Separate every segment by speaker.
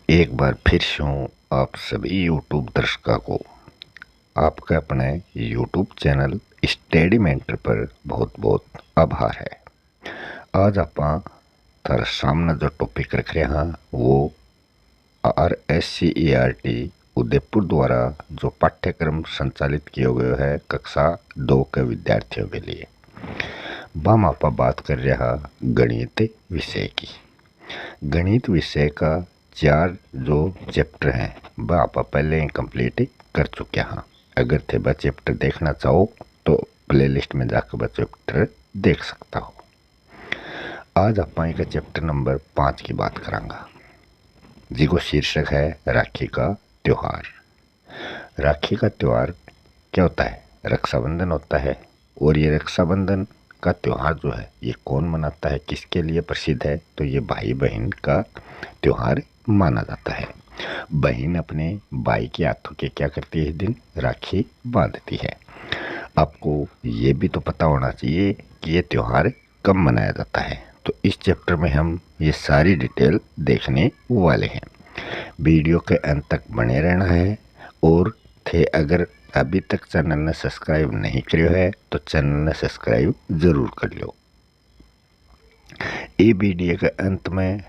Speaker 1: एक बार फिर से हूँ आप सभी यूट्यूब दर्शकों को आपका अपने यूट्यूब चैनल स्टडी मेंटर पर बहुत बहुत आभार है। आज आप थारे सामने जो टॉपिक रख रहे हैं वो RSCERT उदयपुर द्वारा जो पाठ्यक्रम संचालित किया गया है कक्षा 2 के विद्यार्थियों के लिए। हम आप बात कर रहे गणित विषय की। गणित विषय का 4 जो चैप्टर हैं वह आप पहले ही कंप्लीट कर चुके हैं। अगर थे वह चैप्टर देखना चाहो तो प्लेलिस्ट में जाकर वह चैप्टर देख सकता हो। आज आप का चैप्टर नंबर 5 की बात करांगा जिसको शीर्षक है राखी का त्योहार। राखी का त्योहार क्या होता है? रक्षाबंधन होता है। और ये रक्षाबंधन का त्योहार जो है ये कौन मनाता है, किसके लिए प्रसिद्ध है? तो ये भाई बहन का त्योहार माना जाता है। बहन अपने भाई के हाथों के क्या करती है, इस दिन राखी बांधती है। आपको ये भी तो पता होना चाहिए कि ये त्योहार कब मनाया जाता है। तो इस चैप्टर में हम ये सारी डिटेल देखने वाले हैं। वीडियो के अंत तक बने रहना है। और थे अगर अभी तक चैनल ने सब्सक्राइब नहीं करियो है तो चैनल ने सब्सक्राइब जरूर कर लो। ये वीडियो के अंत में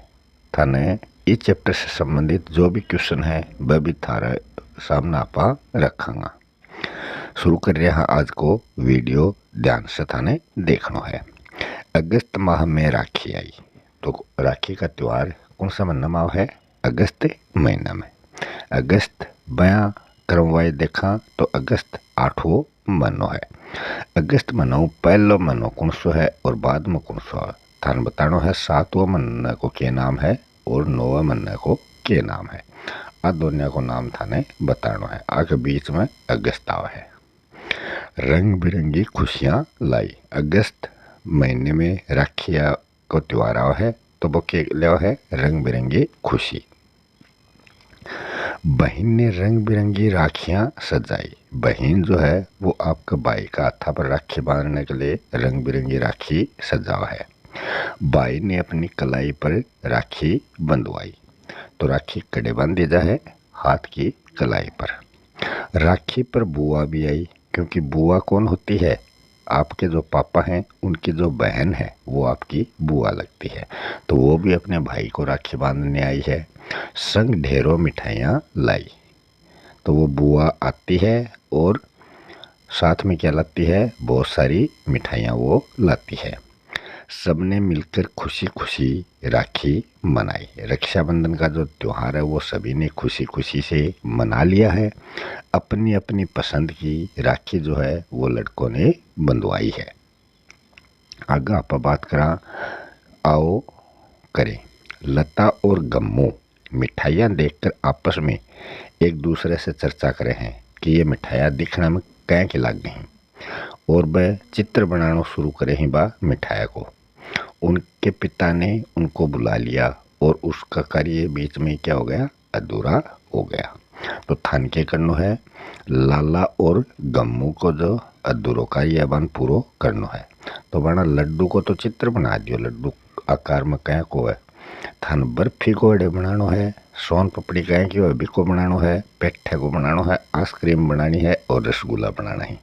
Speaker 1: थाने इस चैप्टर से संबंधित जो भी क्वेश्चन है वह भी थारे सामने आपा रखांगा। शुरू कर रहे हैं आज को वीडियो, ध्यान से थाने देखना है। अगस्त माह में राखी आई। तो राखी का त्योहार कौन सा महीना माह है? अगस्त महीना में। अगस्त बयां क्रमवार देखा तो अगस्त 8वां महीनो है। अगस्त महीनो पहलो महीनो कौन सो है और बाद में कौन सो है? थाने बताना है 7वां महीने को क्या नाम है और 9वां महीने को क्या नाम है। आ दोनों को नाम थाने बताना है। आगे बीच में अगस्त आवा है। रंग बिरंगी खुशियाँ लाई। अगस्त महीने में राखिया को त्योहार आवा है तो वो क्या लिया है? रंग बिरंगी खुशी। बहन ने रंग बिरंगी राखियां सजाई। बहन जो है वो आपका भाई का हाथा पर राखी बांधने के लिए रंग बिरंगी राखी सजावा है। भाई ने अपनी कलाई पर राखी बंधवाई। तो राखी कड़े बांध दी जाए हाथ की कलाई पर। राखी पर बुआ भी आई, क्योंकि बुआ कौन होती है? आपके जो पापा हैं उनकी जो बहन है वो आपकी बुआ लगती है। तो वो भी अपने भाई को राखी बांधने आई है। संग ढेरों मिठाइयाँ लाई। तो वो बुआ आती है और साथ में क्या लाती है? बहुत सारी मिठाइयाँ वो लाती है। सबने मिलकर खुशी खुशी राखी मनाई। रक्षाबंधन का जो त्योहार है वो सभी ने खुशी खुशी से मना लिया है। अपनी अपनी पसंद की राखी जो है वो लड़कों ने बंधवाई है। आगे आप बात करा आओ करें। लता और गम्मू मिठाइयाँ देखकर आपस में एक दूसरे से चर्चा करे हैं कि ये मिठाइयाँ दिखने में कैं की लग गई और वह चित्र बनाना शुरू करे हैं बा मिठाइया को। उनके पिता ने उनको बुला लिया और उसका कार्य बीच में क्या हो गया? अधूरा हो गया। तो थान के करनो है लाला और गम्मू को जो अधूरो कार्य बन पूरो करनो है। तो बना लड्डू को तो चित्र बना दियो, लड्डू आकार में क्या को है। थान बर्फी को अड़े बनानो है, सोन पपड़ी क्या की हो को बनानो है, पेठे को बनानो है, आइसक्रीम बनानी है और रसगुल्ला बनाना है।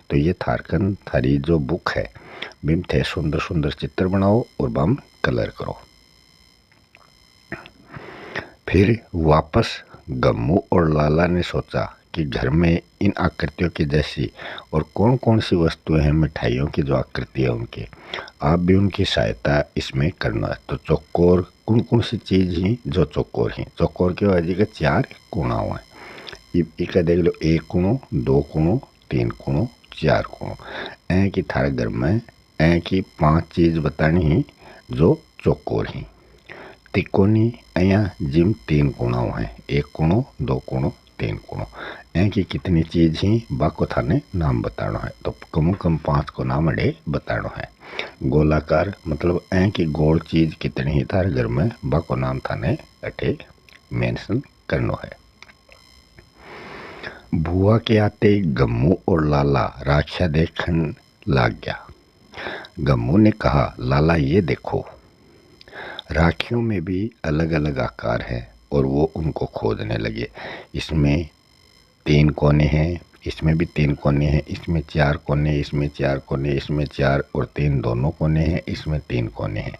Speaker 1: तो ये थारकन थारी जो बुक है बिम थे सुंदर सुंदर चित्र बनाओ और बम कलर करो। फिर वापस गम्मू और लाला ने सोचा कि घर में इन आकृतियों की जैसी और कौन कौन सी वस्तुएं हैं मिठाइयों की जो आकृति है उनकी, आप भी उनकी सहायता इसमें करना है। तो चौकोर कौन कौन सी चीज ही जो चौकोर ही चौकोर की वजह के 4 कोणा हुआ है। इका देख लो 1 कोणो, 2 कोणो, 3 कोणो, 4 कोणो। ऐ की थारे घर में ऐ की 5 चीज बतानी ही जो चौकोर ही। तिकोनी अया जिम 3 कोणा है, 1 कोणो, 2 कोणो, 3 कोणो। ऐ की कितनी चीज ही बाको थाने नाम बताना है। तो कम कम 5 को नाम अड़े बताना है। गोलाकार मतलब ऐ की गोल चीज कितनी ही थारे घर में बाको नाम थाने अटे मेंशन करनो है। बुआ के आते गम्मू और लाला राखिया देखने लग गया। गम्मू ने कहा, लाला ये देखो, राखियों में भी अलग अलग आकार है और वो उनको खोदने लगे। इसमें 3 कोने हैं, इसमें भी 3 कोने हैं, इसमें 4 कोने, इसमें 4 कोने, इसमें 4 और 3 दोनों कोने हैं, इसमें 3 कोने हैं,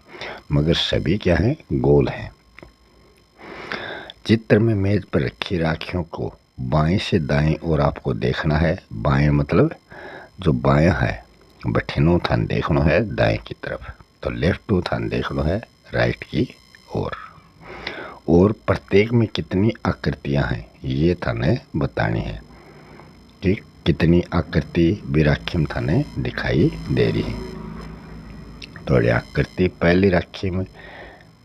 Speaker 1: मगर सभी क्या हैं? गोल हैं। चित्र में मेज पर रखी राखियों को बाएं से दाएं ओर आपको देखना है। बाएं मतलब जो बायां है बठिनो थान देखना है दाएं की तरफ, तो लेफ्ट टू थान देखना है राइट की ओर। और प्रत्येक में कितनी आकृतियां हैं ये थाने बतानी है कि कितनी आकृति भी राखी में थाने दिखाई दे रही है। तो आकृति पहली राखी में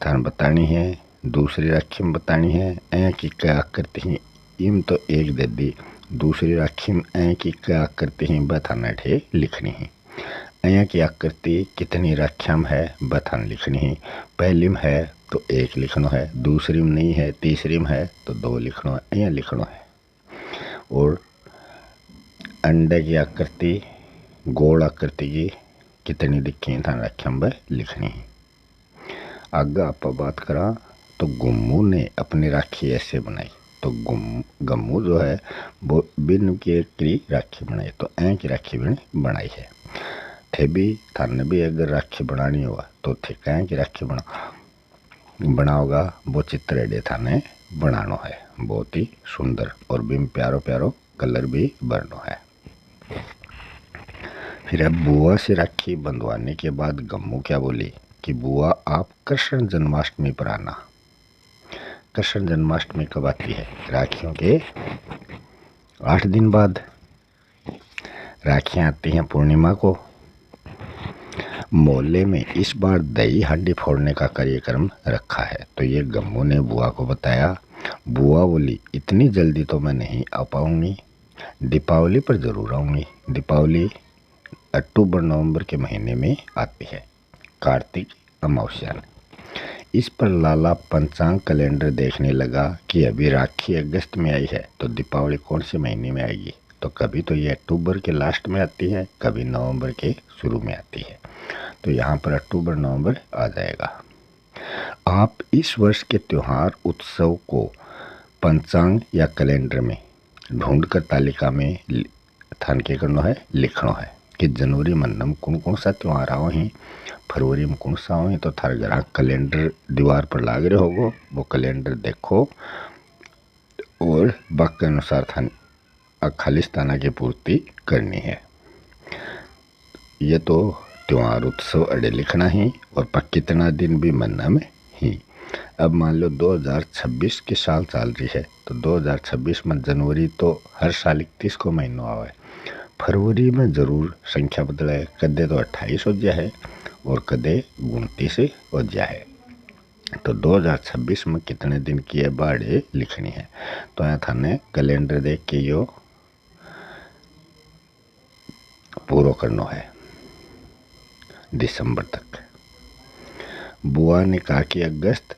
Speaker 1: थाने बतानी है, दूसरी राखी में बतानी है ऐ की क्या आकृति है इम तो एक दे दी, दूसरी राखी में ऐ की क्या आकृति है बथाना ठे लिखनी है। ऐ की आकृति कितनी राखियां में है बथान लिखनी है। पहली में है तो 1 लिखना है, दूसरी में नहीं है, तीसरी में है तो 2 लिखना है, ऐ लिखना है। और अंडे की आकृति गोल आकृति की कितनी दिखी थान राखियां में लिखनी है। आगे आप बात करा तो गम्मू ने अपनी राखी ऐसे बनाई। तो गम्मू जो है वो बिन की राखी बनाई, तो ऐ की राखी भी बनाई है। थे भी थाने भी अगर राखी बनानी होगा तो थे ऐ की राखी बनाओगा वो चित्र एडे थाने बनानो है। बहुत ही सुंदर और बिन प्यारो प्यारो कलर भी भरनो है। फिर अब बुआ से राखी बंधवाने के बाद गम्मू क्या बोली कि बुआ आप कृष्ण जन्माष्टमी पर आना। कृष्ण जन्माष्टमी कब आती है? राखियों के 8 दिन बाद राखियां आती हैं पूर्णिमा को। मोहल्ले में इस बार दही हांडी फोड़ने का कार्यक्रम रखा है। तो ये गम्मू ने बुआ को बताया। बुआ बोली इतनी जल्दी तो मैं नहीं आ पाऊंगी, दीपावली पर जरूर आऊंगी। दीपावली अक्टूबर नवंबर के महीने में आती है, कार्तिक अमावस्या। इस पर लाला पंचांग कैलेंडर देखने लगा कि अभी राखी अगस्त में आई है तो दीपावली कौन से महीने में आएगी। तो कभी तो ये अक्टूबर के लास्ट में आती है, कभी नवंबर के शुरू में आती है। तो यहाँ पर अक्टूबर नवंबर आ जाएगा। आप इस वर्ष के त्योहार उत्सव को पंचांग या कैलेंडर में ढूंढकर तालिका में थान के करना है, लिखना है कि जनवरी महीने में कौन कौन सा त्यौहार आओ ही, फरवरी में कौन सा हो। तो थारे घर कैलेंडर दीवार पर लाग रहे होगो, वो कैलेंडर देखो और वक्त के अनुसार थान खालिस्ताना की पूर्ति करनी है। ये तो त्योहार उत्सव अड़े लिखना ही और पर कितना दिन भी महीना में ही। अब मान लो 2026 की साल चल रही है तो 2026 में जनवरी तो हर साल 31 को महीना आवे। फरवरी में जरूर संख्या बदले, कदे तो 28 हो गया है और कदे 29 हो गया है। तो 2026 में कितने दिन की है बाड़े लिखनी है। तो यहाँ थाने कैलेंडर देख के यो पूरा करना है दिसंबर तक। बुआ ने कहा कि अगस्त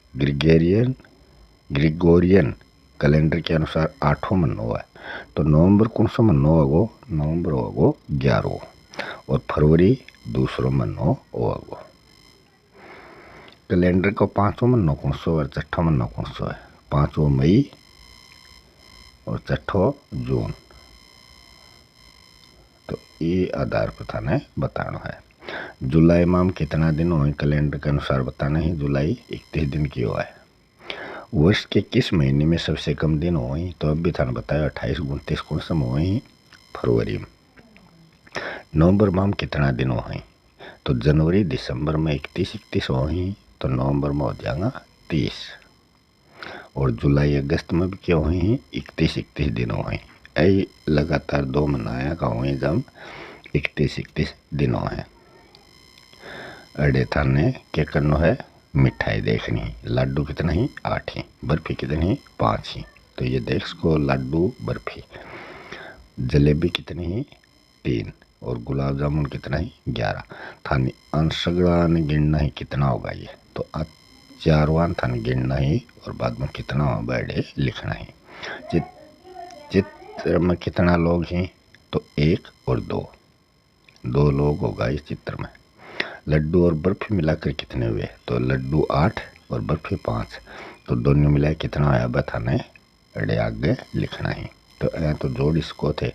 Speaker 1: ग्रिगोरियन कैलेंडर के अनुसार 8वां महीना हुआ है। तो नवंबर कौन सा महीना होगा? नवंबर होगा 11 और फरवरी दूसरा महीना होगा। कैलेंडर का 5वां महीना कौन सा है और 6वां महीना कौन सा है? 5वां मई और 6वां जून। तो ये आधार पर थाने बताना है। जुलाई माह कितना दिन हो कैलेंडर के अनुसार बताना है। जुलाई 31 दिन की हुआ है। वर्ष के किस महीने में सबसे कम दिन हो? तो अब भी थाने बताया 28 29 कौन सा हो? फरवरी में। नवंबर माह कितना दिन हो? तो जनवरी दिसंबर में 31 हो तो नवंबर में हो जाएगा 30। और जुलाई अगस्त में भी क्या हो? 31 दिन हो। ऐ लगातार 2 महीना का हो जब 31 दिन हो है। अड़े थाने क्या करना है? मिठाई देखनी है। लड्डू कितना ही? 8 ही। बर्फी कितनी ही? 5 ही। तो ये देख सको लड्डू बर्फी। जलेबी कितनी ही? 3 और गुलाब जामुन कितना ही? 11। थाने अंशगड़ा ने गिनना ही कितना होगा ये। तो 4वां थाने गिनना ही और बाद में कितना हो बर्थडे लिखना ही। चित्र में कितना लोग हैं? तो 1 और 2 लोग होगा इस चित्र में। लड्डू और बर्फी मिलाकर कितने हुए? तो लड्डू 8 और बर्फी 5। तो दोनों मिलाए कितना होया बताने अड़े आगे लिखना ही। तो जोड़ इसको थे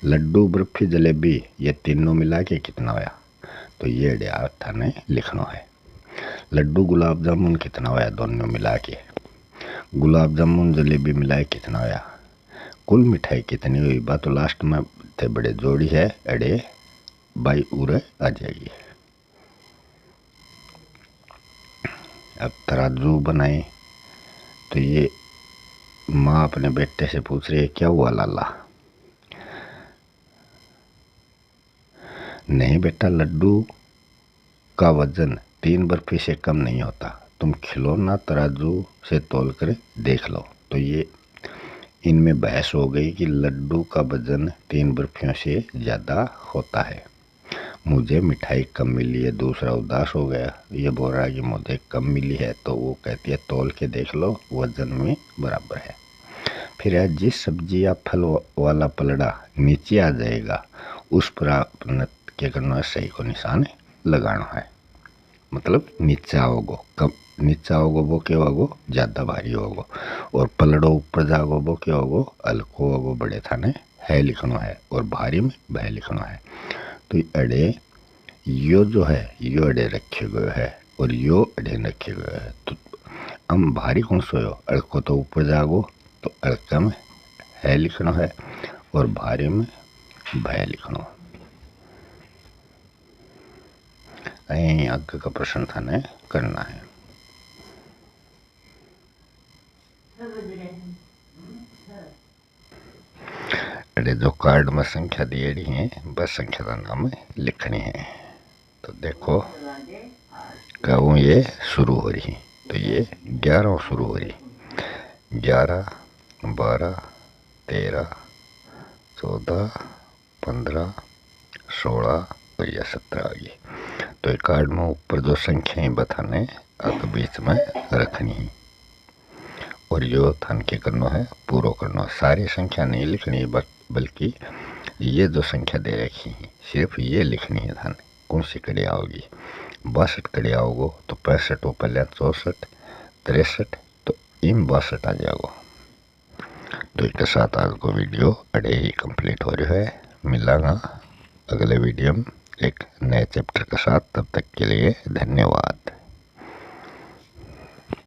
Speaker 1: लड्डू बर्फी जलेबी ये तीनों मिला के कितना होया, तो ये अड़े थाने लिखना है। लड्डू गुलाब जामुन कितना होया दोनों मिला के, गुलाब जामुन जलेबी मिलाए कितना होया, कुल मिठाई कितनी हुई बा, तो लास्ट में थे बड़े जोड़ी है अड़े बाई उरे आ जाएगी। अब तराजू बनाए तो ये माँ अपने बेटे से पूछ रही है क्या हुआ लाला, नहीं बेटा लड्डू का वजन 3 बर्फी से कम नहीं होता, तुम खिलौना तराजू से तोल कर देख लो। तो ये इनमें बहस हो गई कि लड्डू का वजन 3 बर्फियों से ज़्यादा होता है, मुझे मिठाई कम मिली है। दूसरा उदास हो गया, ये बोल रहा है कि मुझे कम मिली है, तो वो कहती है तोल के देख लो वजन में बराबर है। फिर है जिस सब्जी या फल वाला पलड़ा नीचे आ जाएगा उस पर आपने क्या करना है, सही को निशान लगाना है। मतलब नीचे आओगो कम, नीचे आओगो वो क्या होगो ज़्यादा भारी होगो, और पलड़ो ऊपर जागो वो क्या होगो हल्को होगो, बड़े थाने है लिखना है और भारी में भय लिखना है। तो अड़े यो जो है यो अड़े रखे गए है और यो अड़े रखे गए है, तो हम भारी कौन सो हो, अड़को तो ऊपर जागो तो अड़का में है लिखना है और भारी में भय लिखना। आगे का प्रश्न थाने करना है। अरे जो कार्ड में संख्या दिएड़ी है बस संख्या का नाम लिखनी है। तो देखो कहूँ ये शुरू हो रही, तो ये 11 शुरू हो रही, 11 12 13 14 15 16 और यह 17 आ गई। तो एक कार्ड में ऊपर जो संख्याएं बताने आगे बीच में रखनी है और यो थान के करना है पूरा करना, सारी संख्या नहीं लिखनी है बल्कि ये जो संख्या दे रखी है सिर्फ ये लिखनी है थाने कौन सी कड़ी आओगी। 62 कड़ी आओगो तो 65 वो पहले 64 63 तो इन 62 आ जाओगो। तो इसके साथ आज को वीडियो अड़े ही कंप्लीट हो रहा है, मिलांगा अगले वीडियो में एक नए चैप्टर के साथ, तब तक के लिए धन्यवाद।